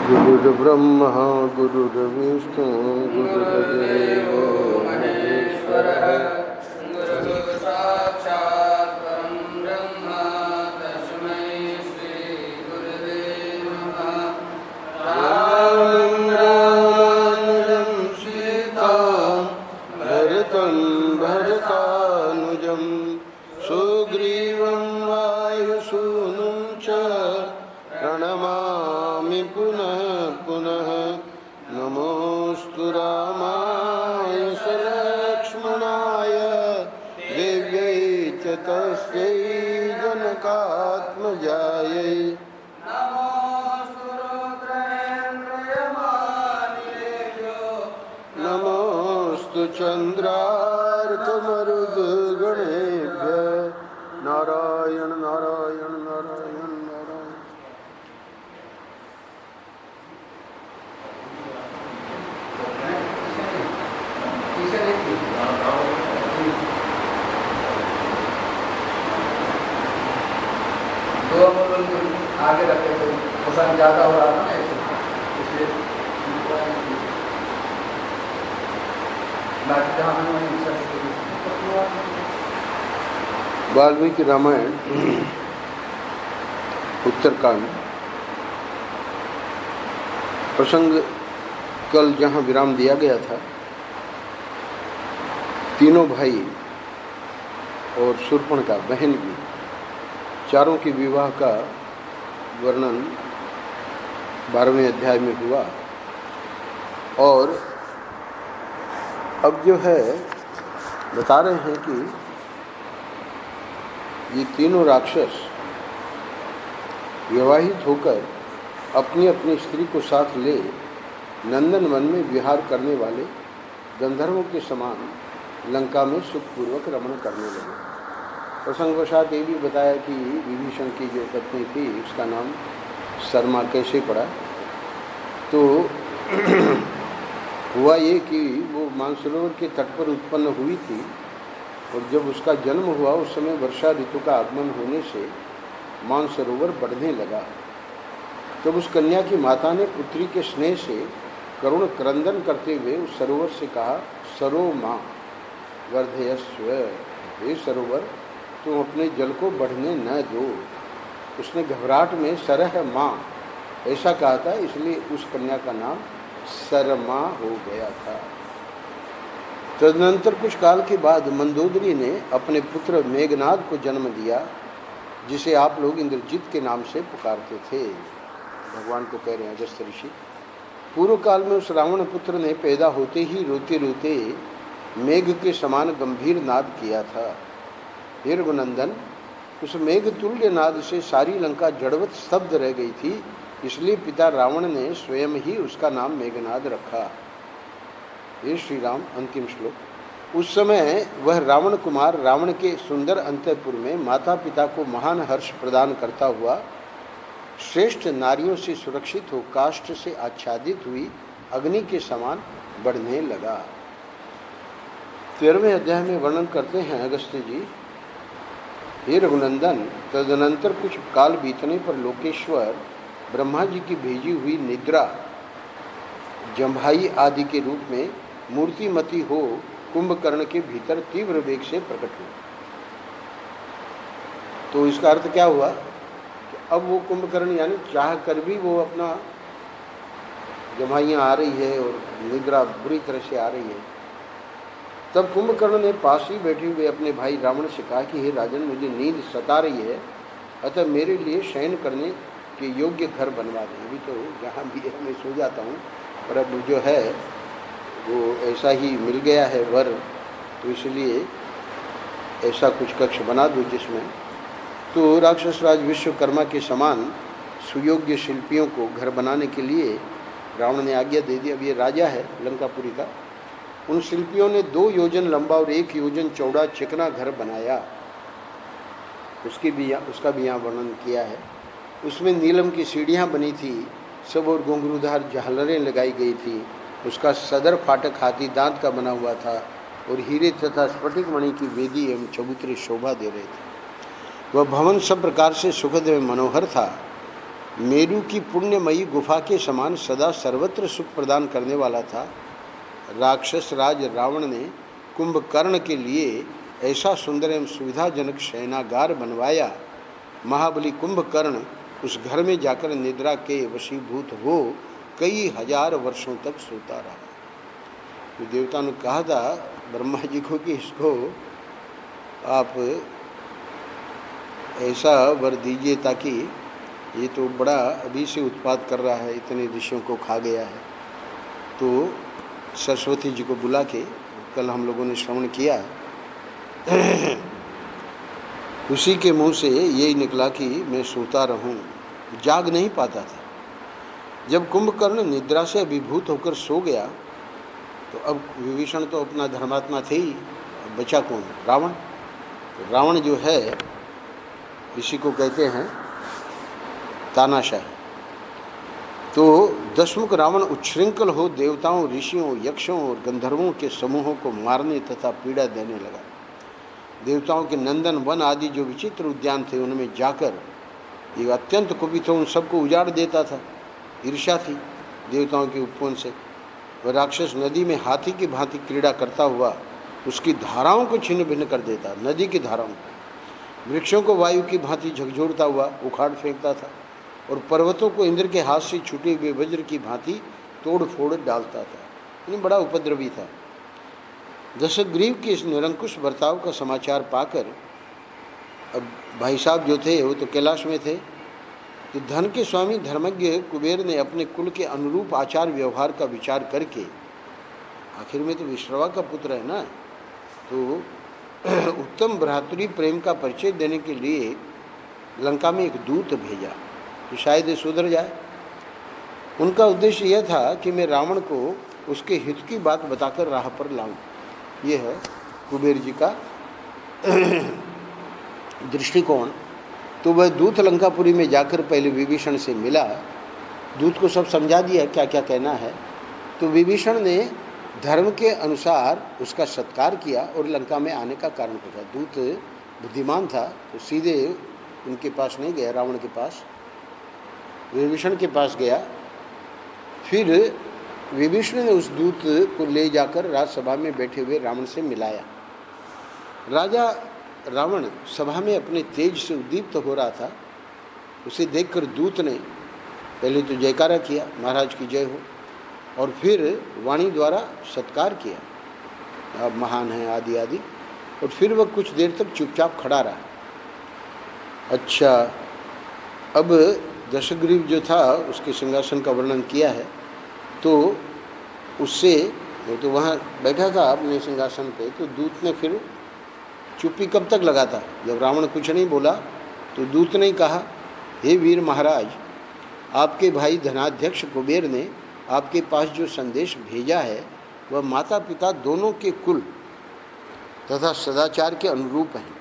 गुरुर्ब्रह्मा गुरुर्विष्णु गुरुर्देवो महेश्वरः गुरुः साक्षात् परं ब्रह्म तस्मै श्री गुरुवे नमः। रामं रामानुजं सीतां भरतं भरतानुजं सुग्रीवं वायुसूनुं च प्रणमामि पुनः पुनः। नमोऽस्तु रामाय सलक्ष्मणाय देव्यै च तस्यै जनकात्मजायै। नमोऽस्तु रुद्रेन्द्रयमानिलेभ्यो नमोऽस्तु चन्द्रार्कमरुद्गणेभ्यः। नारायण नारायण नारायण नारायण। दो बोल आगे रखे तो पसंद ज़्यादा हो रहा था ना इसलिए वाल्मीकि रामायण उत्तरकांड प्रसंग कल जहाँ विराम दिया गया था, तीनों भाई और शूर्पणखा बहन की चारों के विवाह का वर्णन 12वें अध्याय में हुआ। और अब जो है बता रहे हैं कि ये तीनों राक्षस विवाहित होकर अपनी अपनी स्त्री को साथ ले नंदन वन में विहार करने वाले गंधर्वों के समान लंका में सुखपूर्वक रमण करने लगे। प्रसंगवशात ये भी बताया कि विभीषण की जो पत्नी थी उसका नाम शर्मा कैसे पड़ा। तो हुआ ये कि वो मानसरोवर के तट पर उत्पन्न हुई थी और जब उसका जन्म हुआ उस समय वर्षा ऋतु का आगमन होने से मानसरोवर बढ़ने लगा। तब उस कन्या की माता ने पुत्री के स्नेह से करुण क्रंदन करते हुए उस सरोवर से कहा, सरो माँ वर्धयस्व, हे सरोवर तुम अपने जल को बढ़ने न दो। उसने घबराहट में सरह माँ ऐसा कहा था, इसलिए उस कन्या का नाम सरमा हो गया था। तदनंतर कुछ काल के बाद मंदोदरी ने अपने पुत्र मेघनाद को जन्म दिया, जिसे आप लोग इंद्रजीत के नाम से पुकारते थे। भगवान को कह रहे हैं अगस्त्य ऋषि। पूर्व काल में उस रावण पुत्र ने पैदा होते ही रोते रोते मेघ के समान गंभीर नाद किया था। हे रघुनंदन, उस मेघ तुल्य नाद से सारी लंका जड़वत स्तब्ध रह गई थी, इसलिए पिता रावण ने स्वयं ही उसका नाम मेघनाद रखा। हे श्री राम, अंतिम श्लोक। उस समय वह रावण कुमार रावण के सुंदर अंतःपुर में माता पिता को महान हर्ष प्रदान करता हुआ श्रेष्ठ नारियों से सुरक्षित हो काष्ठ से आच्छादित हुई अग्नि के समान बढ़ने लगा। 13वें अध्याय में वर्णन करते हैं अगस्त्य जी, हे रघुनंदन, तदनंतर कुछ काल बीतने पर लोकेश्वर ब्रह्मा जी की भेजी हुई निद्रा जम्भाई आदि के रूप में मूर्तिमती हो कुंभकर्ण के भीतर तीव्र वेग से प्रकट हुई। तो इसका अर्थ क्या हुआ कि अब वो कुंभकर्ण यानी चाह कर भी वो अपना जम्हाइयाँ आ रही है और निद्रा बुरी तरह से आ रही है। तब कुंभकर्ण ने पास ही बैठे हुए अपने भाई रावण से कहा कि हे राजन, मुझे नींद सता रही है, अतः मेरे लिए शयन करने के योग्य घर बनवा दें। अभी तो जहाँ भी है मैं सो जाता हूँ, और अब जो है वो ऐसा ही मिल गया है वर, तो इसलिए ऐसा कुछ कक्ष बना दो जिसमें। तो राक्षस राज विश्वकर्मा के समान सुयोग्य शिल्पियों को घर बनाने के लिए रावण ने आज्ञा दे दी। अब ये राजा है लंकापुरी का। उन शिल्पियों ने 2 योजन लंबा और 1 योजन चौड़ा चिकना घर बनाया। उसका भी यहाँ वर्णन किया है। उसमें नीलम की सीढ़ियाँ बनी थी, सब और घुंघरूदार झालरें लगाई गई थी। उसका सदर फाटक हाथी दांत का बना हुआ था और हीरे तथा स्फटिक मणि की वेदी एवं चबूतरे शोभा दे रहे थे। वह भवन सब प्रकार से सुखद एवं मनोहर था। मेरू की पुण्यमयी गुफा के समान सदा सर्वत्र सुख प्रदान करने वाला था। राक्षस राज रावण ने कुंभकर्ण के लिए ऐसा सुंदर एवं सुविधाजनक शयनागार बनवाया। महाबली कुंभकर्ण उस घर में जाकर निद्रा के वशीभूत हो कई हजार वर्षों तक सोता रहा। तो देवता ने कहा था ब्रह्मा जी को कि इसको आप ऐसा वर दीजिए ताकि ये तो बड़ा अभी से उत्पात कर रहा है, इतने ऋषियों को खा गया है। तो सरस्वती जी को बुला के, कल हम लोगों ने श्रवण किया, उसी के मुंह से यही निकला कि मैं सोता रहूं, जाग नहीं पाता था। जब कुंभकर्ण निद्रा से अभिभूत होकर सो गया तो अब विभीषण तो अपना धर्मात्मा थे ही, अब बचा कौन? रावण। तो रावण जो है इसी को कहते हैं तानाशाही। तो दशमुख रावण उच्छृंखल हो देवताओं, ऋषियों, यक्षों और गंधर्वों के समूहों को मारने तथा पीड़ा देने लगा। देवताओं के नंदन वन आदि जो विचित्र उद्यान थे उनमें जाकर ये अत्यंत कुपित हो उन सबको उजाड़ देता था। ईर्ष्या थी देवताओं के उपवन से। वह राक्षस नदी में हाथी की भांति क्रीड़ा करता हुआ उसकी धाराओं को छिन्न भिन्न कर देता, नदी की धाराओं को। वृक्षों को वायु की भांति झकझोरता हुआ उखाड़ फेंकता था और पर्वतों को इंद्र के हाथ से छूटे हुए वज्र की भांति तोड़ फोड़ डालता था। यानी बड़ा उपद्रवी था। दशग्रीव के इस निरंकुश बर्ताव का समाचार पाकर अब भाई साहब जो थे वो तो कैलाश में थे। तो धन के स्वामी धर्मज्ञ कुबेर ने अपने कुल के अनुरूप आचार व्यवहार का विचार करके, आखिर में तो विश्रवा का पुत्र है ना, तो उत्तम भ्रातृ प्रेम का परिचय देने के लिए लंका में एक दूत भेजा तो शायद ये सुधर जाए। उनका उद्देश्य यह था कि मैं रावण को उसके हित की बात बताकर राह पर लाऊं। ये है कुबेर जी का दृष्टिकोण। तो वह दूत लंकापुरी में जाकर पहले विभीषण से मिला, दूत को सब समझा दिया क्या क्या कहना है। तो विभीषण ने धर्म के अनुसार उसका सत्कार किया और लंका में आने का कारण पूछा। दूत बुद्धिमान था तो सीधे उनके पास नहीं गया, रावण के पास, विभीषण के पास गया। फिर विभीषण ने उस दूत को ले जाकर राजसभा में बैठे हुए रावण से मिलाया। राजा रावण सभा में अपने तेज से उद्दीप्त हो रहा था। उसे देखकर दूत ने पहले तो जयकारा किया, महाराज की जय हो, और फिर वाणी द्वारा सत्कार किया, आप महान हैं आदि आदि। और फिर वह कुछ देर तक चुपचाप खड़ा रहा। अच्छा, अब दशग्रीव जो था उसके सिंहासन का वर्णन किया है। तो उससे वो तो वहाँ बैठा था अपने सिंहासन पे, तो दूत ने फिर चुप्पी कब तक लगाता? जब रावण कुछ नहीं बोला तो दूत ने कहा, हे वीर महाराज, आपके भाई धनाध्यक्ष कुबेर ने आपके पास जो संदेश भेजा है वह माता पिता दोनों के कुल तथा सदाचार के अनुरूप हैं।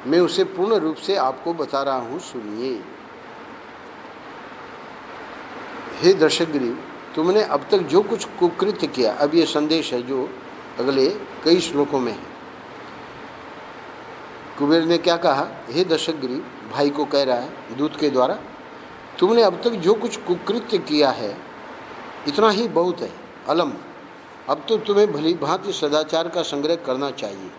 मैं उसे पूर्ण रूप से आपको बता रहा हूँ, सुनिए। हे दशग्रीव, तुमने अब तक जो कुछ कुकृत्य किया, अब ये संदेश है जो अगले कई श्लोकों में है। कुबेर ने क्या कहा? हे दशग्रीव, भाई को कह रहा है दूत के द्वारा, तुमने अब तक जो कुछ कुकृत्य किया है इतना ही बहुत है, अलम। अब तो तुम्हें भली भांति सदाचार का संग्रह करना चाहिए।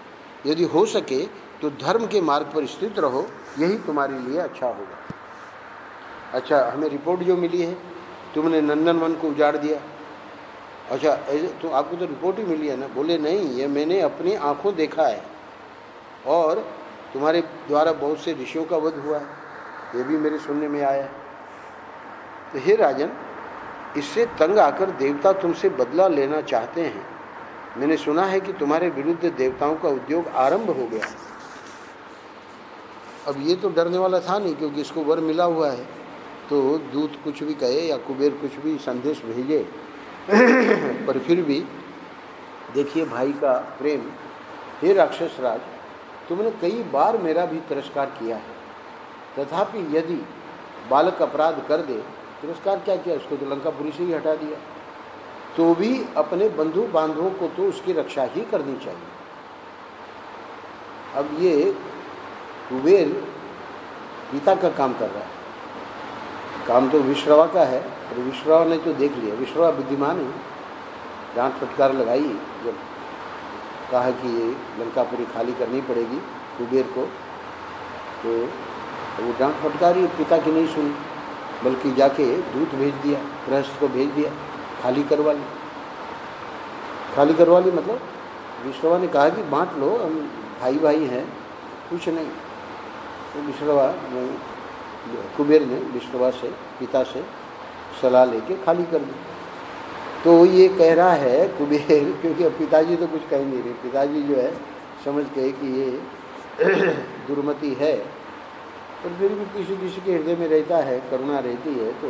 यदि हो सके तो धर्म के मार्ग पर स्थित रहो, यही तुम्हारे लिए अच्छा होगा। अच्छा, हमें रिपोर्ट जो मिली है, तुमने नंदनवन को उजाड़ दिया। अच्छा, तो आपको तो रिपोर्ट ही मिली है ना? बोले नहीं, ये मैंने अपनी आंखों देखा है और तुम्हारे द्वारा बहुत से ऋषियों का वध हुआ है, ये भी मेरे सुनने में आया है। तो हे राजन, इससे तंग आकर देवता तुमसे बदला लेना चाहते हैं। मैंने सुना है कि तुम्हारे विरुद्ध देवताओं का उद्योग आरंभ हो गया। अब ये तो डरने वाला था नहीं, क्योंकि इसको वर मिला हुआ है। तो दूत कुछ भी कहे या कुबेर कुछ भी संदेश भेजे पर फिर भी देखिए भाई का प्रेम। हे राक्षस राज, तुमने कई बार मेरा भी तिरस्कार किया है, तथापि यदि बालक अपराध कर दे, तिरस्कार क्या किया, उसको तो लंकापुरी से ही हटा दिया, तो भी अपने बंधु बांधवों को तो उसकी रक्षा ही करनी चाहिए। अब ये कुबेर पिता का काम कर रहा है, काम तो विश्रवा का है, और विश्रवा ने तो देख लिया। विश्रवा बुद्धिमान है, डांट फटकार लगाई जब कहा कि ये लंकापुरी खाली करनी पड़ेगी कुबेर को, तो वो डांट फटकारी पिता की नहीं सुनी, बल्कि जाके दूत भेज दिया, गृहस्थ को भेज दिया, खाली करवा ली। खाली करवा ली मतलब विश्रवा ने कहा कि बांट लो, हम भाई भाई हैं, कुछ नहीं। तो विश्रवा कुबेर ने विश्रवा से, पिता से सलाह लेके खाली कर दी। तो ये कह रहा है कुबेर, क्योंकि अब पिताजी तो कुछ कह नहीं रहे, पिताजी जो है समझ गए कि ये दुर्मति है, पर फिर भी किसी किसी के हृदय में रहता है, करुणा रहती है। तो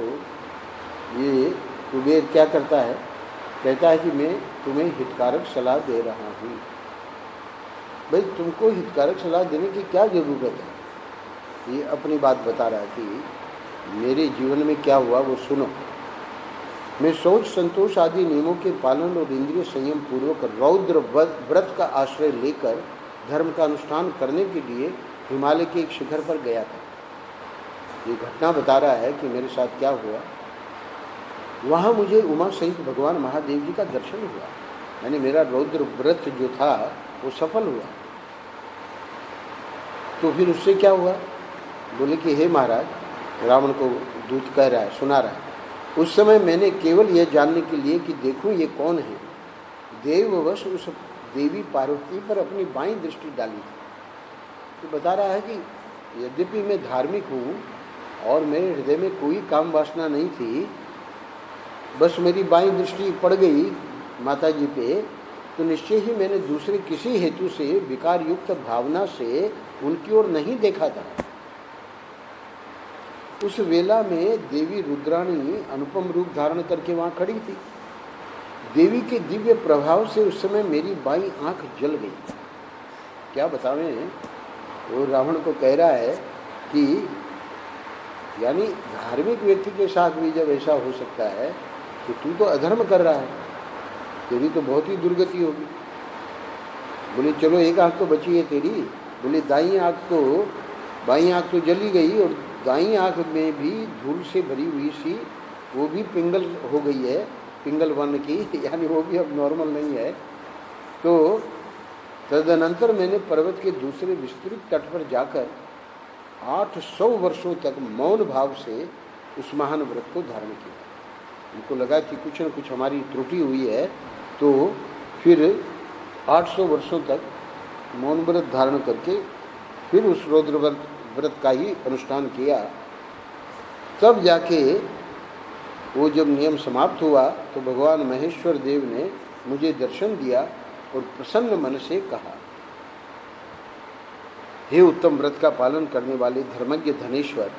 ये कुबेर क्या करता है, कहता है कि मैं तुम्हें हितकारक सलाह दे रहा हूँ। भाई तुमको हितकारक सलाह देने की क्या ज़रूरत है? ये अपनी बात बता रहा है कि मेरे जीवन में क्या हुआ वो सुनो। मैं सोच संतोष आदि नियमों के पालन और इंद्रिय संयम पूर्वक रौद्र व्रत का आश्रय लेकर धर्म का अनुष्ठान करने के लिए हिमालय के एक शिखर पर गया था। ये घटना बता रहा है कि मेरे साथ क्या हुआ। वहाँ मुझे उमा सहित भगवान महादेव जी का दर्शन हुआ, यानी मेरा रौद्र व्रत जो था वो सफल हुआ। तो फिर उससे क्या हुआ? बोले कि हे महाराज, रावण को दूत कह रहा है, सुना रहा है, उस समय मैंने केवल यह जानने के लिए कि देखूं ये कौन है, देववश उस देवी पार्वती पर अपनी बाईं दृष्टि डाली थी। तो बता रहा है कि यद्यपि मैं धार्मिक हूँ और मेरे हृदय में कोई काम वासना नहीं थी, बस मेरी बाईं दृष्टि पड़ गई माता जी पे, तो निश्चय ही मैंने दूसरे किसी हेतु से विकार युक्त भावना से उनकी ओर नहीं देखा था। उस वेला में देवी रुद्राणी अनुपम रूप धारण करके वहाँ खड़ी थी। देवी के दिव्य प्रभाव से उस समय मेरी बाईं आंख जल गई। क्या बतावें, वो रावण को कह रहा है कि यानी धार्मिक व्यक्ति के साथ भी जब ऐसा हो सकता है तो तू तो अधर्म कर रहा है, तेरी तो बहुत ही दुर्गति होगी। बोले चलो एक आंख तो बची है तेरी। बोले बाईं आंख तो जली गई, और दाईं आंख में भी धूल से भरी हुई सी, वो भी पिंगल हो गई है, पिंगल वर्ण की, यानी वो भी अब नॉर्मल नहीं है। तो तदनंतर मैंने पर्वत के दूसरे विस्तृत तट पर जाकर 800 वर्षों तक मौन भाव से उस महान व्रत को धारण किया। उनको लगा कि कुछ न कुछ हमारी त्रुटि हुई है, तो फिर 800 वर्षों तक मौन व्रत धारण करके फिर उस रौद्र व्रत का ही अनुष्ठान किया। तब जाके वो जब नियम समाप्त हुआ तो भगवान महेश्वर देव ने मुझे दर्शन दिया और प्रसन्न मन से कहा, हे उत्तम व्रत का पालन करने वाले धर्मज्ञ धनेश्वर,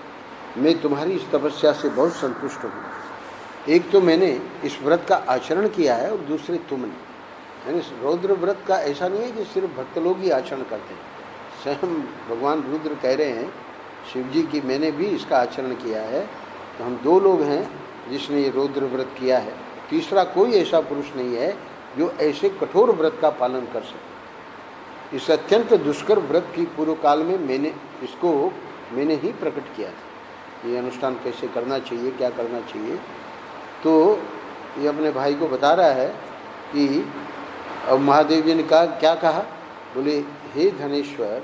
मैं तुम्हारी इस तपस्या से बहुत संतुष्ट हूँ। एक तो मैंने इस व्रत का आचरण किया है और दूसरे तुमने, यानी रौद्र व्रत का ऐसा नहीं है कि सिर्फ भक्त लोग ही आचरण करते हैं। स्वयं भगवान रुद्र कह रहे हैं शिव जी की मैंने भी इसका आचरण किया है। तो हम 2 लोग हैं जिसने ये रौद्र व्रत किया है, तीसरा कोई ऐसा पुरुष नहीं है जो ऐसे कठोर व्रत का पालन कर सके। इस अत्यंत दुष्कर व्रत की पूर्व काल में मैंने ही प्रकट किया था, ये अनुष्ठान कैसे करना चाहिए, क्या करना चाहिए। तो ये अपने भाई को बता रहा है कि अब महादेव जी ने कहा, क्या कहा? बोले हे धनेश्वर,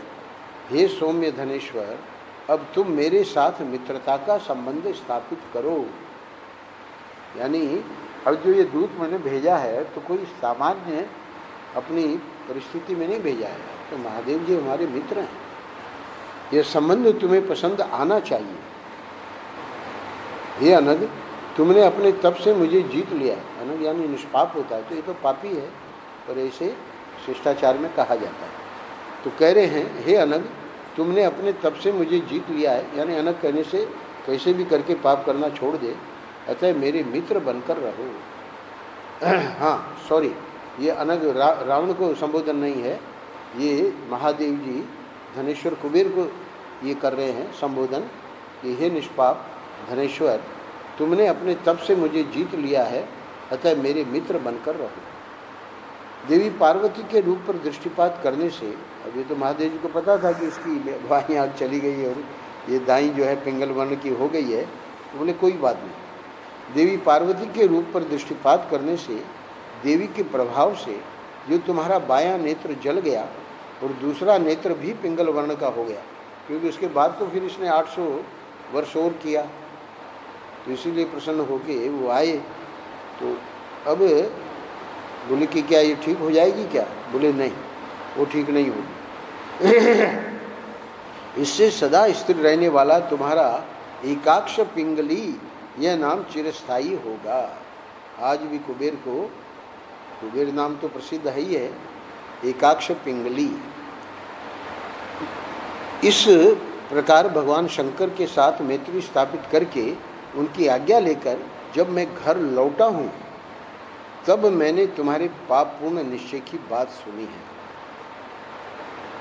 हे सौम्य धनेश्वर, अब तुम मेरे साथ मित्रता का संबंध स्थापित करो। यानी अब जो ये दूत मैंने भेजा है तो कोई सामान्य अपनी परिस्थिति में नहीं भेजा है, तो महादेव जी हमारे मित्र हैं, ये संबंध तुम्हें पसंद आना चाहिए। हे अनग, तुमने अपने तप से मुझे जीत लिया। अनग यानी निष्पाप होता है, तो ये तो पापी है, और ऐसे शिष्टाचार में कहा जाता है। तो कह रहे हैं हे अनग, तुमने अपने तप से मुझे जीत लिया है, यानी अनग कहने से कैसे भी करके पाप करना छोड़ दे, अतः मेरे मित्र बनकर रहो। हाँ सॉरी, ये अनग रावण को संबोधन नहीं है, ये महादेव जी धनेश्वर कुबेर को ये कर रहे हैं संबोधन कि हे निष्पाप धनेश्वर, तुमने अपने तप से मुझे जीत लिया है, अतः मेरे मित्र बनकर रहो। देवी पार्वती के रूप पर दृष्टिपात करने से, अब ये तो महादेव जी को पता था कि इसकी बाईं आँख चली गई और ये दाईं जो है पिंगल वर्ण की हो गई है, तो बोले कोई बात नहीं। देवी पार्वती के रूप पर दृष्टिपात करने से देवी के प्रभाव से जो तुम्हारा बायां नेत्र जल गया और दूसरा नेत्र भी पिंगल वर्ण का हो गया, क्योंकि उसके बाद तो फिर इसने 800 वर्ष और किया, तो इसीलिए प्रसन्न होके वो आए। तो अब बोले कि क्या ये ठीक हो जाएगी क्या? बोले नहीं, वो ठीक नहीं होगी। इससे सदा स्थिर रहने वाला तुम्हारा एकाक्ष पिंगली यह नाम चिरस्थायी होगा। आज भी कुबेर नाम तो प्रसिद्ध है ही है, एकाक्ष पिंगली। इस प्रकार भगवान शंकर के साथ मैत्री स्थापित करके उनकी आज्ञा लेकर जब मैं घर लौटा हूँ, तब मैंने तुम्हारे पापपूर्ण निश्चय की बात सुनी है।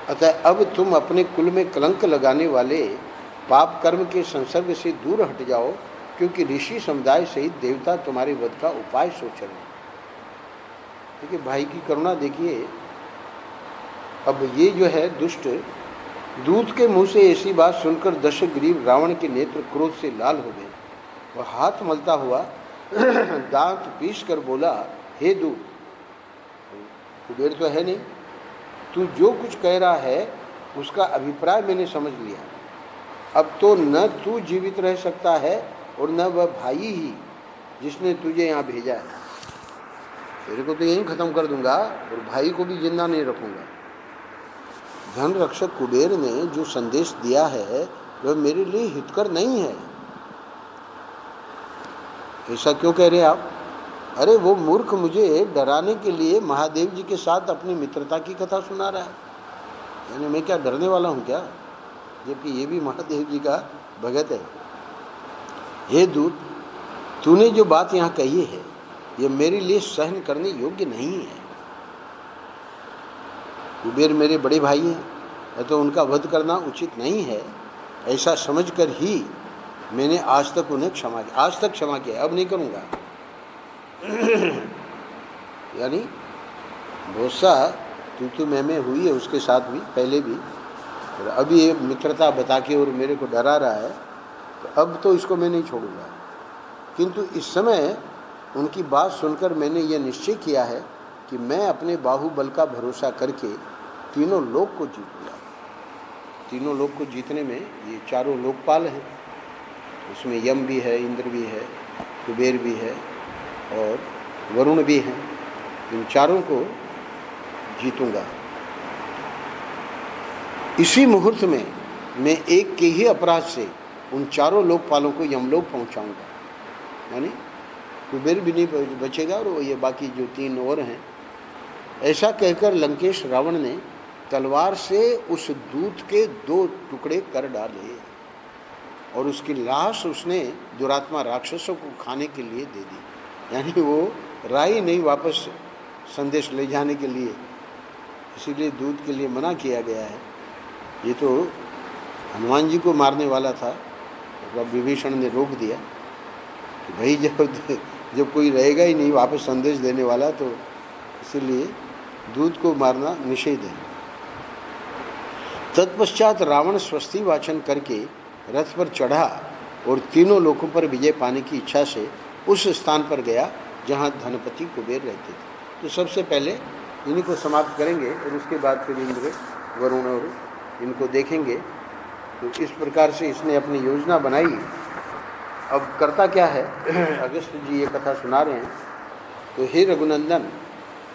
अतः अब तुम अपने कुल में कलंक लगाने वाले पाप कर्म के संसर्ग से दूर हट जाओ, क्योंकि ऋषि समुदाय सहित देवता तुम्हारे वध का उपाय सोच रहे हैं। देखिए भाई की करुणा देखिए। अब ये जो है दुष्ट दूत के मुंह से ऐसी बात सुनकर दशग्रीव रावण के नेत्र क्रोध से लाल हो गए। वह हाथ मलता हुआ दांत पीस कर बोला, हे दूत, कुबेर तो है नहीं, तू जो कुछ कह रहा है उसका अभिप्राय मैंने समझ लिया। अब तो न तू जीवित रह सकता है और न वह भाई ही जिसने तुझे यहाँ भेजा है। तेरे को तो यहीं खत्म कर दूंगा और भाई को भी जिंदा नहीं रखूंगा। धन रक्षक कुबेर ने जो संदेश दिया है वह मेरे लिए हितकर नहीं है। ऐसा क्यों कह रहे आप? अरे वो मूर्ख मुझे डराने के लिए महादेव जी के साथ अपनी मित्रता की कथा सुना रहा है। यानी मैं क्या डरने वाला हूँ क्या? जबकि ये भी महादेव जी का भगत है। हे दूत, तूने जो बात यहाँ कही है यह मेरे लिए सहन करने योग्य नहीं है। कुबेर मेरे बड़े भाई हैं, तो उनका वध करना उचित नहीं है। ऐसा समझकर ही मैंने आज तक उन्हें क्षमा किया, अब नहीं करूँगा। यानी बहुत सा तू मैं हुई है उसके साथ भी, पहले भी, और अभी ये मित्रता बता के और मेरे को डरा रहा है, तो अब तो इसको मैं नहीं छोड़ूंगा। किंतु इस समय उनकी बात सुनकर मैंने यह निश्चय किया है कि मैं अपने बाहुबल का भरोसा करके तीनों लोक को जीतूंगा। तीनों लोक को जीतने में ये चारों लोकपाल हैं, उसमें यम भी है, इंद्र भी है, कुबेर भी है और वरुण भी हैं। इन चारों को जीतूंगा। इसी मुहूर्त में मैं एक के ही अपराध से उन चारों लोकपालों को यमलोक पहुंचाऊंगा। यानी कुबेर भी नहीं बचेगा और ये बाकी जो 3 और हैं। ऐसा कहकर लंकेश रावण ने तलवार से उस दूत के 2 टुकड़े कर डाले और उसकी लाश उसने दुरात्मा राक्षसों को खाने के लिए दे दी। यानी वो राही नहीं वापस संदेश ले जाने के लिए, इसीलिए दूत के लिए मना किया गया है। ये तो हनुमान जी को मारने वाला था, तो विभीषण ने रोक दिया कि भाई जब कोई रहेगा ही नहीं वापस संदेश देने वाला, तो इसीलिए दूत को मारना निषेध है। तत्पश्चात रावण स्वस्ति वाचन करके रथ पर चढ़ा और तीनों लोकों पर विजय पाने की इच्छा से उस स्थान पर गया जहाँ धनपति कुबेर रहते थे। तो सबसे पहले इन्हीं को समाप्त करेंगे और उसके बाद फिर इंद्र, वरुण और इनको देखेंगे। तो इस प्रकार से इसने अपनी योजना बनाई। अब करता क्या है, अगस्त जी ये कथा सुना रहे हैं। तो हे रघुनंदन,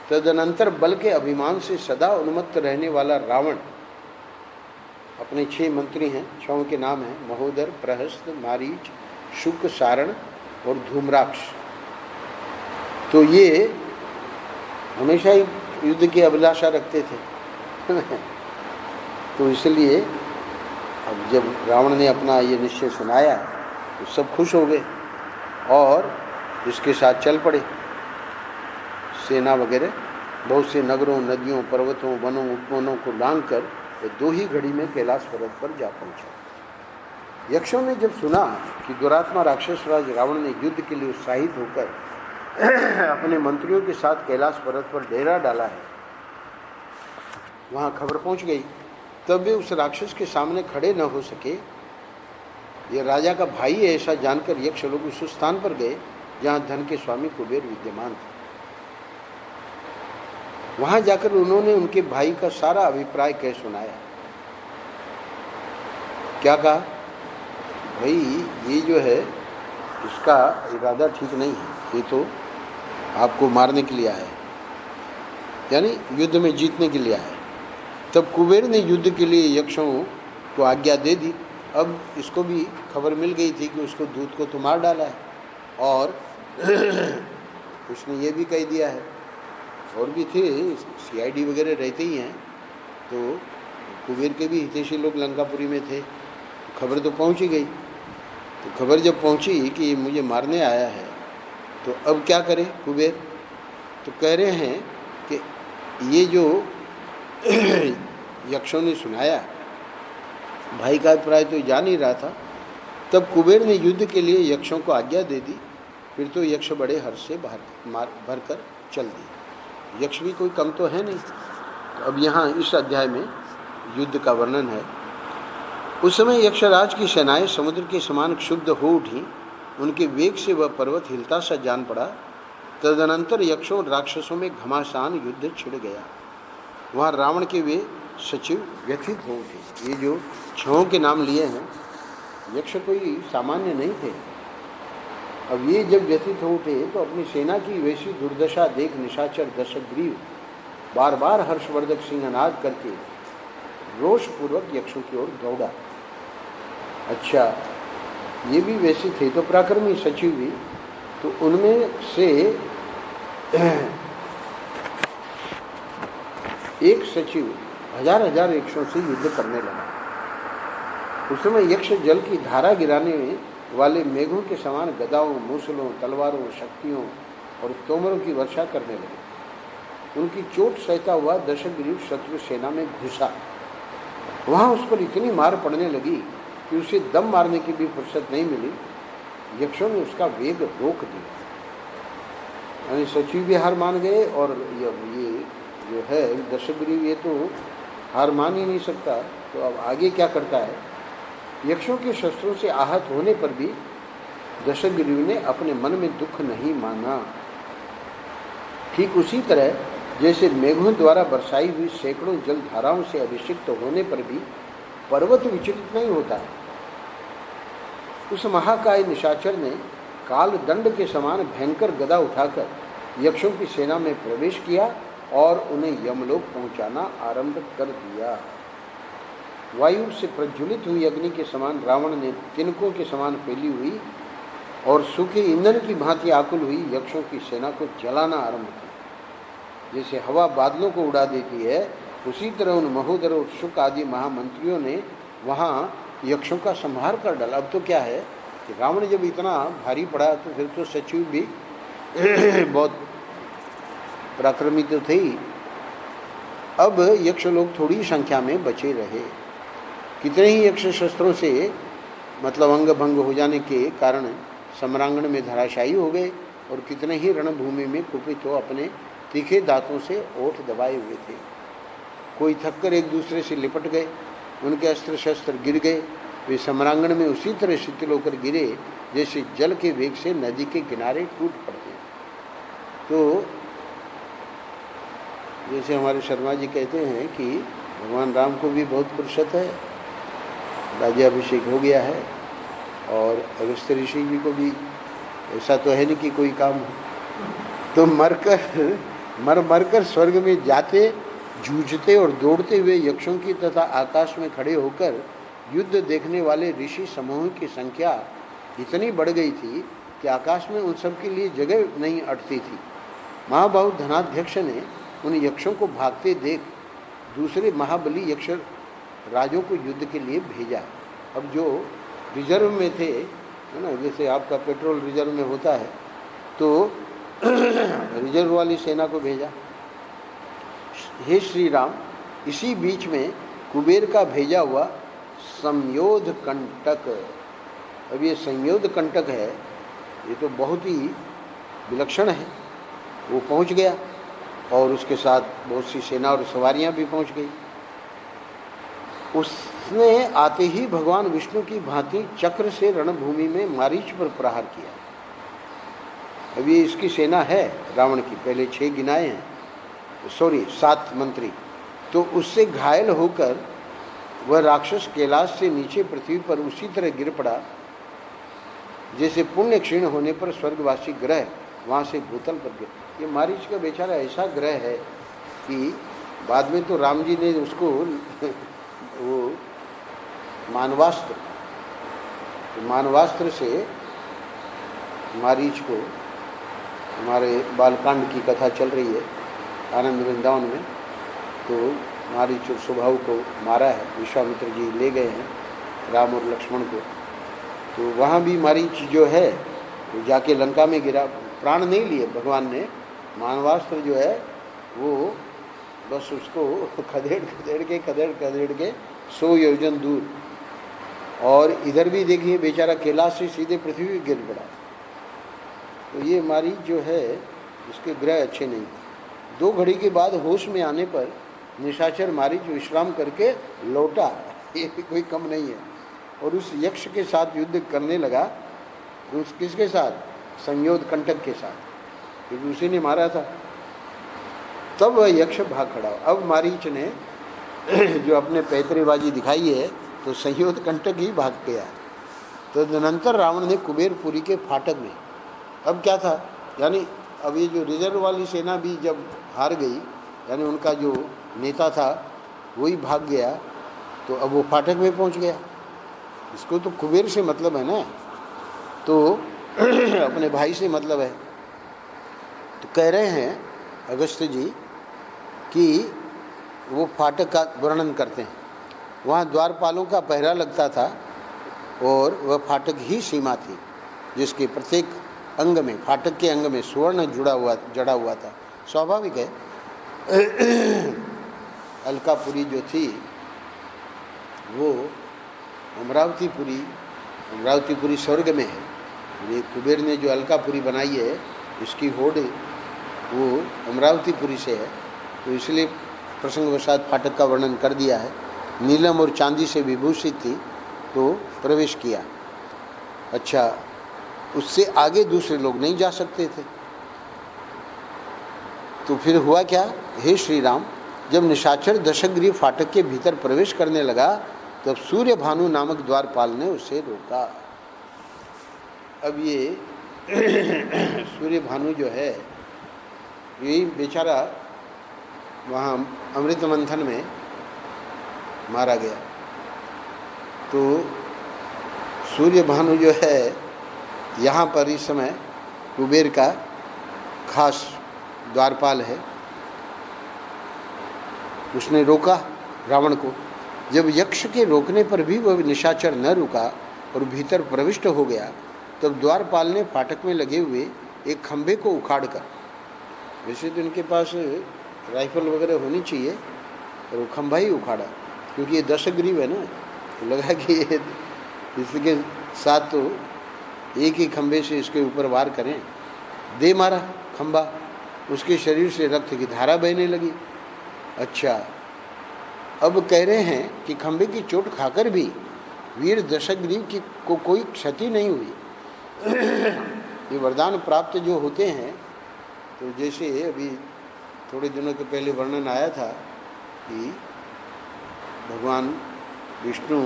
तदनंतर बल के अभिमान से सदा उन्मत्त रहने वाला रावण अपने 6 मंत्री हैं, 6 के नाम हैं महोदर, प्रहस्त, मारीच, शुक, सारण और धूम्राक्ष। तो ये हमेशा ही युद्ध की अभिलाषा रखते थे। तो इसलिए अब जब रावण ने अपना ये निश्चय सुनाया तो सब खुश हो गए और इसके साथ चल पड़े। सेना वगैरह बहुत से नगरों, नदियों, पर्वतों, वनों, उपवनों को लांघ कर वो 2 ही घड़ी में कैलाश पर्वत पर जा पहुंचा। यक्षों ने जब सुना कि दुरात्मा राक्षस राज रावण ने युद्ध के लिए उत्साहित होकर अपने मंत्रियों के साथ कैलाश पर्वत पर डेरा डाला है, वहाँ खबर पहुँच गई। तब वे उस राक्षस के सामने खड़े न हो सके। ये राजा का भाई है ऐसा जानकर यक्ष लोग उस स्थान पर गए जहाँ धन के स्वामी कुबेर विद्यमान थे। वहां जाकर उन्होंने उनके भाई का सारा अभिप्राय कह सुनाया। क्या कहा, भाई ये जो है इसका इरादा ठीक नहीं है, ये तो आपको मारने के लिए आया है, यानी युद्ध में जीतने के लिए आया है। तब कुबेर ने युद्ध के लिए यक्षों को आज्ञा दे दी। अब इसको भी खबर मिल गई थी कि उसको दूत को तो मार डाला है, और उसने ये भी कह दिया है, और भी थे सीआईडी वगैरह रहते ही हैं, तो कुबेर के भी हितैषी लोग लंकापुरी में थे, तो खबर तो पहुंच ही गई। तो खबर जब पहुंची कि ये मुझे मारने आया है, तो अब क्या करे कुबेर, तो कह रहे हैं कि ये जो यक्षों ने सुनाया, भाई का अभिप्राय तो जा नहीं रहा था। तब कुबेर ने युद्ध के लिए यक्षों को आज्ञा दे दी। फिर तो यक्ष बड़े हर्ष से भर कर चल दिए। यक्ष भी कोई कम तो है नहीं। तो अब यहाँ इस अध्याय में युद्ध का वर्णन है। उस समय यक्षराज की सेनाएं समुद्र के समान क्षुब्ध हो उठी। उनके वेग से वह पर्वत हिलता सा जान पड़ा। तदनंतर यक्षों और राक्षसों में घमासान युद्ध छिड़ गया। वहाँ रावण के वे सचिव व्यथित हो उठे। ये जो छहों के नाम लिए हैं, यक्ष कोई सामान्य नहीं थे। अब ये जब व्यथित हो उठे तो अपनी सेना की वैसी दुर्दशा देख निशाचर दशग्रीव बार बार हर्षवर्धक सिंहनाद करके रोषपूर्वक यक्षों की ओर दौड़ा। अच्छा, ये भी वैसे थे तो पराक्रमी सचिव भी, तो उनमें से एक सचिव हजार हजार यक्षों से युद्ध करने लगा। उस समय यक्ष जल की धारा गिराने वाले मेघों के समान गदाओं, मूसलों, तलवारों, शक्तियों और तोमरों की वर्षा करने लगे। उनकी चोट सहता हुआ दशग्रीव शत्रु सेना में घुसा। वहाँ उस पर इतनी मार पड़ने लगी कि उसे दम मारने की भी फुर्सत नहीं मिली। यक्षों ने उसका वेग रोक दिया। यानी सचिव भी हार मान गए, और ये जो है दशग्रीव, ये तो हार मान ही नहीं सकता। तो अब आगे क्या करता है, यक्षों के शस्त्रों से आहत होने पर भी दशग्रीव ने अपने मन में दुख नहीं माना। ठीक उसी तरह जैसे मेघों द्वारा बरसाई हुई सैकड़ों जलधाराओं से अभिषिक्त होने पर भी पर्वत विचलित नहीं होता है, उस महाकाय निशाचर ने काल दंड के समान भयंकर गदा उठाकर यक्षों की सेना में प्रवेश किया और उन्हें यमलोक पहुंचाना आरंभ कर दिया। वायु से प्रज्वलित हुई अग्नि के समान रावण ने तिनकों के समान फैली हुई और सूखे ईंधन की भांति आकुल हुई यक्षों की सेना को जलाना आरंभ किया। जैसे हवा बादलों को उड़ा देती है, उसी तरह उन महोदर और शुक आदि महामंत्रियों ने वहाँ यक्षों का संहार कर डाला। अब तो क्या है कि रावण जब इतना भारी पड़ा तो फिर तो सचिव भी बहुत पराक्रमी तो थे ही। अब यक्ष लोग थोड़ी संख्या में बचे रहे। कितने ही यक्ष शस्त्रों से मतलब अंग भंग हो जाने के कारण सम्रांगण में धराशायी हो गए, और कितने ही रणभूमि में कुपित हो अपने तीखे दांतों से ओठ दबाए हुए थे। कोई थककर एक दूसरे से लिपट गए, उनके अस्त्र शस्त्र गिर गए। वे सम्रांगण में उसी तरह शिथिल होकर गिरे जैसे जल के वेग से नदी के किनारे टूट पड़ते। तो जैसे हमारे शर्मा जी कहते हैं कि भगवान राम को भी बहुत फुर्सत है, राज्याभिषेक हो गया है, और अगस्त्य ऋषि जी को भी ऐसा तो है नहीं कि कोई काम हो, तो मर कर स्वर्ग में जाते, जूझते और दौड़ते हुए यक्षों की तथा आकाश में खड़े होकर युद्ध देखने वाले ऋषि समूह की संख्या इतनी बढ़ गई थी कि आकाश में उन सब के लिए जगह नहीं अटती थी। महाबाहु धनाध्यक्ष ने उन यक्षों को भागते देख दूसरे महाबली यक्ष राजों को युद्ध के लिए भेजा। अब जो रिजर्व में थे, है ना, जैसे आपका पेट्रोल रिजर्व में होता है, तो रिजर्व वाली सेना को भेजा। हे श्री राम, इसी बीच में कुबेर का भेजा हुआ संयोध कंटक, अब ये संयोध कंटक है, ये तो बहुत ही विलक्षण है, वो पहुंच गया और उसके साथ बहुत सी सेना और सवारियां भी पहुंच गई। उसने आते ही भगवान विष्णु की भांति चक्र से रणभूमि में मारीच पर प्रहार किया। अब ये इसकी सेना है रावण की, पहले 6 गिनाए हैं, 7 मंत्री। तो उससे घायल होकर वह राक्षस कैलाश से नीचे पृथ्वी पर उसी तरह गिर पड़ा जैसे पुण्य क्षीण होने पर स्वर्गवासी ग्रह वहाँ से भूतल पर गिर। ये मारीच का बेचारा ऐसा ग्रह है कि बाद में तो राम जी ने उसको वो मानवास्त्र से मारीच को, हमारे बालकांड की कथा चल रही है आनंद वृंदावन में, तो मारीच और सुबाहु को मारा है, विश्वामित्र जी ले गए हैं राम और लक्ष्मण को। तो वहाँ भी मारीच जो है वो जाके लंका में गिरा, प्राण नहीं लिए भगवान ने, मानवास्त्र जो है वो बस उसको खदेड़ के 100 योजन दूर। और इधर भी देखिए बेचारा कैलाश से सीधे पृथ्वी पर गिर पड़ा। तो ये मारीच जो है इसके ग्रह अच्छे नहीं। 2 घड़ी के बाद होश में आने पर निशाचर मारीच विश्राम करके लौटा, ये भी कोई कम नहीं है, और उस यक्ष के साथ युद्ध करने लगा। उस किसके साथ? संयोद कंटक के साथ, क्योंकि उसी ने मारा था। तब वह यक्ष भाग खड़ा। अब मारीच ने जो अपने पैतरेबाजी दिखाई है तो संयोद कंटक ही भाग गया। तो तदनंतर रावण ने कुबेरपुरी के फाटक में, अब क्या था, यानी अब ये जो रिजर्व वाली सेना भी जब हार गई, यानी उनका जो नेता था वही भाग गया, तो अब वो फाटक में पहुंच गया। इसको तो कुबेर से मतलब है ना, तो अपने भाई से मतलब है। तो कह रहे हैं अगस्त्य जी कि वो फाटक का वर्णन करते हैं। वहाँ द्वारपालों का पहरा लगता था और वह फाटक ही सीमा थी, जिसके प्रत्येक अंग में, फाटक के अंग में स्वर्ण जड़ा हुआ था। स्वाभाविक है। अलकापुरी जो थी वो अमरावतीपुरी स्वर्ग में है। ये कुबेर ने जो अलकापुरी बनाई है इसकी होड़ वो अमरावतीपुरी से है, तो इसलिए प्रसंगवशात फाटक का वर्णन कर दिया है। नीलम और चांदी से विभूषित थी, तो प्रवेश किया। अच्छा, उससे आगे दूसरे लोग नहीं जा सकते थे। तो फिर हुआ क्या? हे श्री राम, जब निशाचर दशग्रीव फाटक के भीतर प्रवेश करने लगा तब सूर्य भानु नामक द्वारपाल ने उसे रोका। अब ये सूर्य भानु जो है यही बेचारा वहाँ अमृत मंथन में मारा गया। तो सूर्य भानु जो है यहाँ पर इस समय कुबेर का खास द्वारपाल है। उसने रोका रावण को। जब यक्ष के रोकने पर भी वह निशाचर न रुका और भीतर प्रविष्ट हो गया, तब द्वारपाल ने फाटक में लगे हुए एक खंभे को उखाड़कर, वैसे तो इनके पास राइफल वगैरह होनी चाहिए, और वो खंभा ही उखाड़ा, क्योंकि ये दशग्रीव है ना, तो लगा कि ये इसके साथ तो एक ही खंभे से इसके ऊपर वार करें। दे मारा खंभा, उसके शरीर से रक्त की धारा बहने लगी। अच्छा, अब कह रहे हैं कि खंभे की चोट खाकर भी वीर दशग्रीव की को कोई क्षति नहीं हुई। ये वरदान प्राप्त जो होते हैं, तो जैसे अभी थोड़े दिनों के पहले वर्णन आया था कि भगवान विष्णु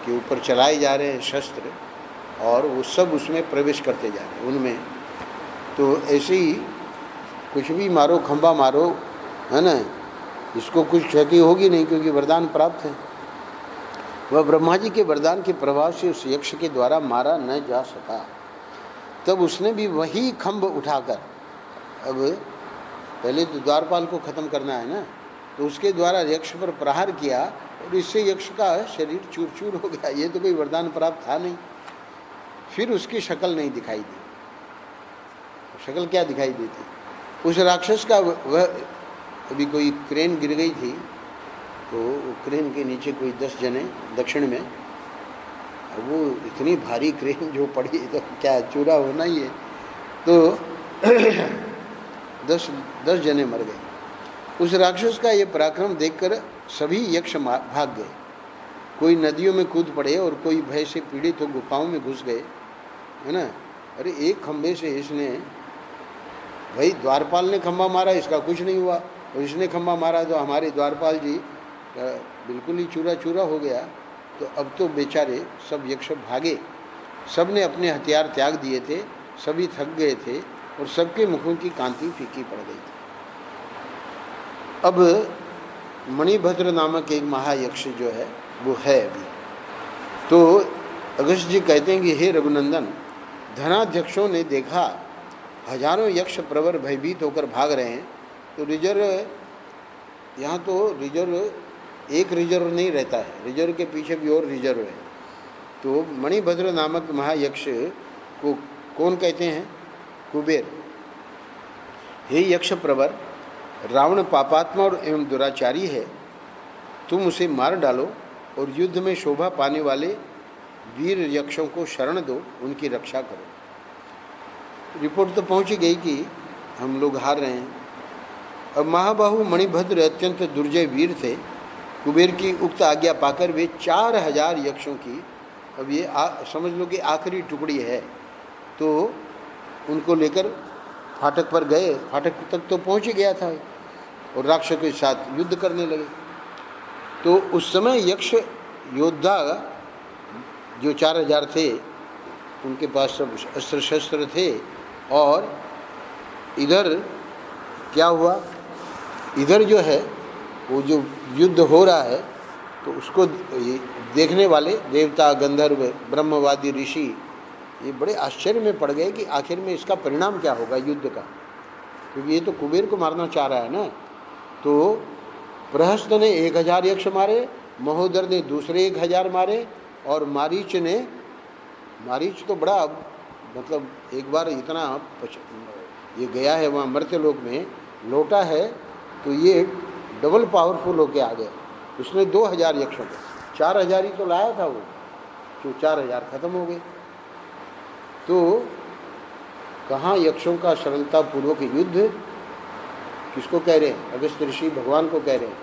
के ऊपर चलाए जा रहे हैं शस्त्र और वो सब उसमें प्रवेश करते जा रहे हैं उनमें। तो ऐसे ही कुछ भी मारो, खंभा मारो, है ना, इसको कुछ क्षति होगी नहीं, क्योंकि वरदान प्राप्त है। वह ब्रह्मा जी के वरदान के प्रभाव से उस यक्ष के द्वारा मारा न जा सका। तब उसने भी वही खंभ उठाकर, अब पहले तो द्वारपाल को खत्म करना है ना, तो उसके द्वारा यक्ष पर प्रहार किया और इससे यक्ष का शरीर चूर चूर हो गया। ये तो कोई वरदान प्राप्त था नहीं। फिर उसकी शक्ल नहीं दिखाई दी। शक्ल क्या दिखाई देती? उस राक्षस का वह, अभी कोई क्रेन गिर गई थी, तो क्रेन के नीचे कोई 10 जने दक्षिण में, वो इतनी भारी क्रेन जो पड़ी तो क्या चूरा होना ही है। तो 10 जने मर गए। उस राक्षस का ये पराक्रम देखकर सभी यक्ष भाग गए कोई नदियों में कूद पड़े और कोई भय से पीड़ित हो गुफाओं में घुस गए, है ना। अरे एक खंबे से इसने, भाई द्वारपाल ने खंबा मारा, इसका कुछ नहीं हुआ, और इसने खंबा मारा तो हमारे द्वारपाल जी बिल्कुल ही चूरा चूरा हो गया। तो अब तो बेचारे सब यक्ष भागे, सब ने अपने हथियार त्याग दिए थे, सभी थक गए थे और सबके मुखों की कांति फीकी पड़ गई थी। अब मणिभद्र नामक एक महायक्ष जो है वो है अभी। तो अगस्त जी कहते हैं कि हे रघुनंदन, धनाध्यक्षों ने देखा हजारों यक्ष प्रवर भयभीत होकर भाग रहे हैं, तो रिजर्व, यहाँ तो रिजर्व एक रिजर्व नहीं रहता है, रिजर्व के पीछे भी और रिजर्व है। तो मणिभद्र नामक महायक्ष को कौन कहते हैं? कुबेर। हे यक्ष प्रवर, रावण पापात्मा और एवं दुराचारी है, तुम उसे मार डालो और युद्ध में शोभा पाने वाले वीर यक्षों को शरण दो, उनकी रक्षा करो। रिपोर्ट तो पहुंच गई कि हम लोग हार रहे हैं। अब महाबाहु मणिभद्र अत्यंत दुर्जय वीर थे। कुबेर की उक्त आज्ञा पाकर वे 4000 यक्षों की, अब ये समझ लो कि आखिरी टुकड़ी है, तो उनको लेकर फाटक पर गए। फाटक तक तो पहुंच ही गया था और राक्षसों के साथ युद्ध करने लगे। तो उस समय यक्ष योद्धा जो 4000 थे, उनके पास सब अस्त्र शस्त्र थे। और इधर क्या हुआ, इधर जो है वो जो युद्ध हो रहा है, तो उसको देखने वाले देवता, गंधर्व, ब्रह्मवादी ऋषि ये बड़े आश्चर्य में पड़ गए कि आखिर में इसका परिणाम क्या होगा युद्ध का, क्योंकि ये तो कुबेर को मारना चाह रहा है ना। तो प्रहस्त ने 1000 यक्ष मारे, महोदर ने दूसरे 1000 मारे, और मारीच ने, मारीच तो बड़ा मतलब एक बार इतना ये गया है वहाँ मर्त्यलोक में, लौटा है तो ये डबल पावरफुल होके आ गया। उसने 2000 यक्षों को, 4000 ही तो लाया था वो, तो 4000 खत्म हो गए। तो कहाँ यक्षों का सरलतापूर्वक युद्ध, किसको कह रहे हैं? अगस्त ऋषि भगवान को कह रहे हैं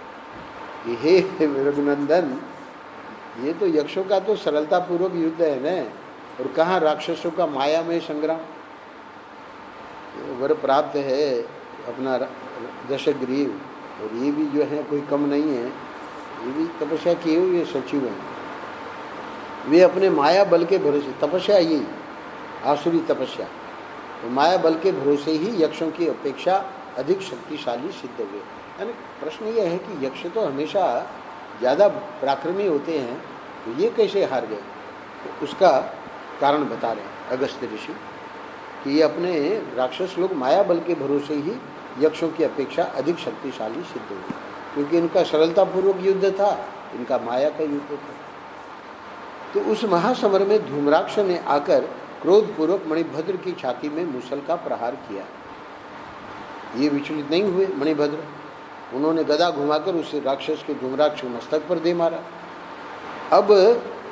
कि हे रघुनंदन, ये तो यक्षों का तो सरलतापूर्वक युद्ध है ना, और कहाँ राक्षसों का माया में संग्राम। वर प्राप्त है अपना दशग्रीव, और ये भी जो है कोई कम नहीं है, ये भी तपस्या किए हुए सचिव हैं। वे अपने माया बल के भरोसे, तपस्या यही आसुरी तपस्या, तो माया बल के भरोसे ही यक्षों की अपेक्षा अधिक शक्तिशाली सिद्ध हुए। यानी प्रश्न यह है कि यक्ष तो हमेशा ज़्यादा पराक्रमी होते हैं, तो ये कैसे हार गए? तो उसका कारण बता रहे हैं अगस्त ऋषि कि ये अपने राक्षस लोग माया बल के भरोसे ही यक्षों की अपेक्षा अधिक शक्तिशाली सिद्ध हुए, क्योंकि इनका सरलतापूर्वक युद्ध था, इनका माया का युद्ध था। तो उस महासमर में धूम्राक्ष ने आकर क्रोधपूर्वक मणिभद्र की छाती में मूसल का प्रहार किया। ये विचलित नहीं हुए मणिभद्र, उन्होंने गदा घुमाकर उस राक्षस के धूम्राक्ष मस्तक पर दे मारा। अब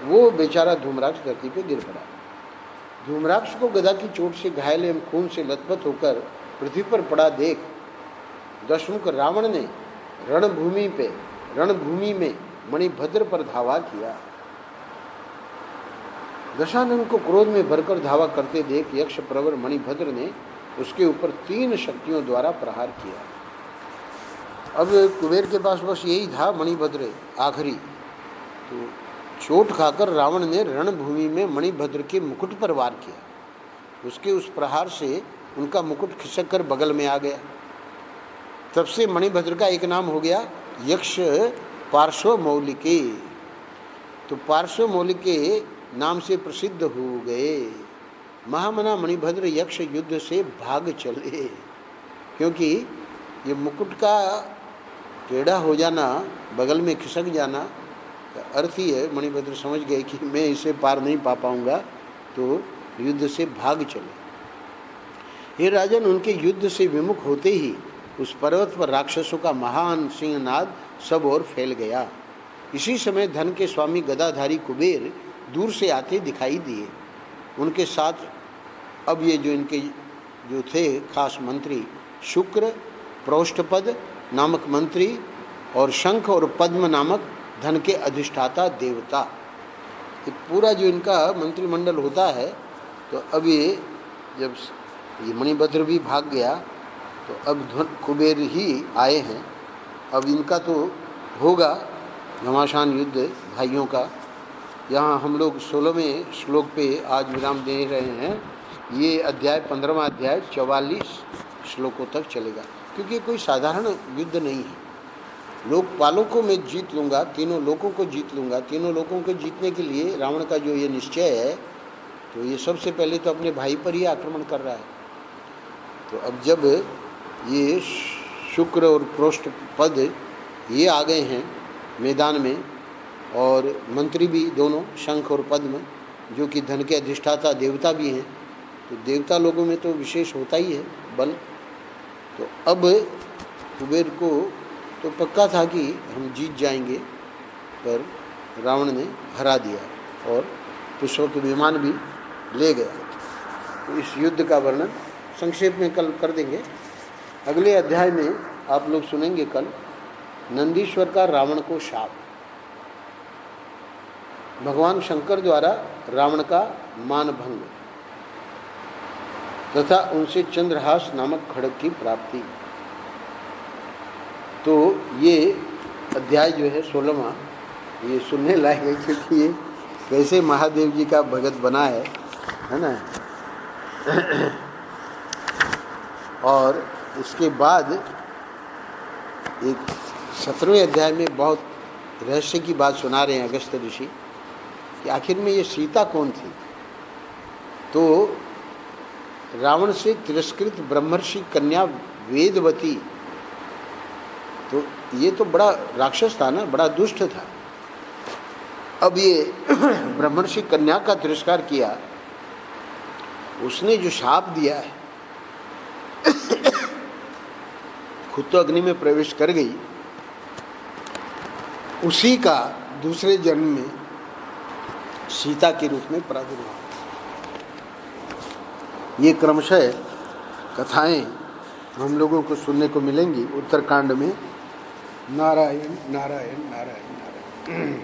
वो बेचारा धूम्राक्ष धरती पे गिर पड़ा। धूम्राक्ष को गदा की चोट से घायल एवं खून से लथपथ होकर पृथ्वी पर पड़ा देख दशमुख रावण ने रणभूमि में मणिभद्र पर धावा किया। दशानन को क्रोध में भरकर धावा करते देख यक्ष प्रवर मणिभद्र ने उसके ऊपर 3 शक्तियों द्वारा प्रहार किया। अब कुबेर के पास बस यही था मणिभद्र आखिरी। तो चोट खाकर रावण ने रणभूमि में मणिभद्र के मुकुट पर वार किया। उसके उस प्रहार से उनका मुकुट खिसक कर बगल में आ गया। तब से मणिभद्र का एक नाम हो गया यक्ष पार्श्वमौलिके। तो पार्श्वमौलिके नाम से प्रसिद्ध हो गए। महामना मणिभद्र यक्ष युद्ध से भाग चले, क्योंकि ये मुकुट का टेढ़ा हो जाना, बगल में खिसक जाना, अर्थ ही है मणिभद्र समझ गए कि मैं इसे पार नहीं पा पाऊंगा, तो युद्ध से भाग चले। हे राजन, उनके युद्ध से विमुख होते ही उस पर्वत पर राक्षसों का महान सिंहनाद सब ओर फैल गया। इसी समय धन के स्वामी गदाधारी कुबेर दूर से आते दिखाई दिए। उनके साथ अब ये जो इनके जो थे खास मंत्री, शुक्र, प्रोष्ठपद नामक मंत्री और शंख और पद्म नामक धन के अधिष्ठाता देवता। ये पूरा जो इनका मंत्रिमंडल होता है, तो अब ये जब ये मणिभद्र भी भाग गया तो अब कुबेर ही आए हैं। अब इनका तो होगा घमासान युद्ध भाइयों का। यहाँ हम लोग 16वें श्लोक पे आज विराम दे रहे हैं। ये अध्याय 15वां अध्याय 44 श्लोकों तक चलेगा, क्योंकि कोई साधारण युद्ध नहीं है। लोकपालों को मैं जीत लूँगा, तीनों लोगों को जीत लूँगा। तीनों लोगों को जीतने के लिए रावण का जो ये निश्चय है, तो ये सबसे पहले तो अपने भाई पर ही आक्रमण कर रहा है। तो अब जब ये शुक्र और पृष्ठ पद ये आ गए हैं मैदान में, और मंत्री भी दोनों शंख और पद्म, जो कि धन के अधिष्ठाता देवता भी हैं, तो देवता लोगों में तो विशेष होता ही है बल। तो अब कुबेर को तो पक्का था कि हम जीत जाएंगे, पर रावण ने हरा दिया और पुष्पक विमान भी ले गया। तो इस युद्ध का वर्णन संक्षेप में कल कर देंगे। अगले अध्याय में आप लोग सुनेंगे कल नंदीश्वर का रावण को शाप। भगवान शंकर द्वारा रावण का मानभंग तथा उनसे चंद्रहास नामक खड्ग की प्राप्ति। तो ये अध्याय जो है 16वां, ये सुनने लायक है, क्योंकि ये कैसे महादेव जी का भगत बना है ना। और इसके बाद एक 17वें अध्याय में बहुत रहस्य की बात सुना रहे हैं अगस्त्य ऋषि कि आखिर में ये सीता कौन थी। तो रावण से तिरस्कृत ब्रह्मर्षि कन्या वेदवती, तो ये तो बड़ा राक्षस था ना, बड़ा दुष्ट था। अब ये ब्रह्मर्षि कन्या का तिरस्कार किया, उसने जो शाप दिया है खुद तो अग्नि में प्रवेश कर गई, उसी का दूसरे जन्म में सीता के रूप में प्रादुर्भाव। ये क्रमशः कथाएं हम लोगों को सुनने को मिलेंगी उत्तरकांड में। नारायण नारायण नारायण नारायण।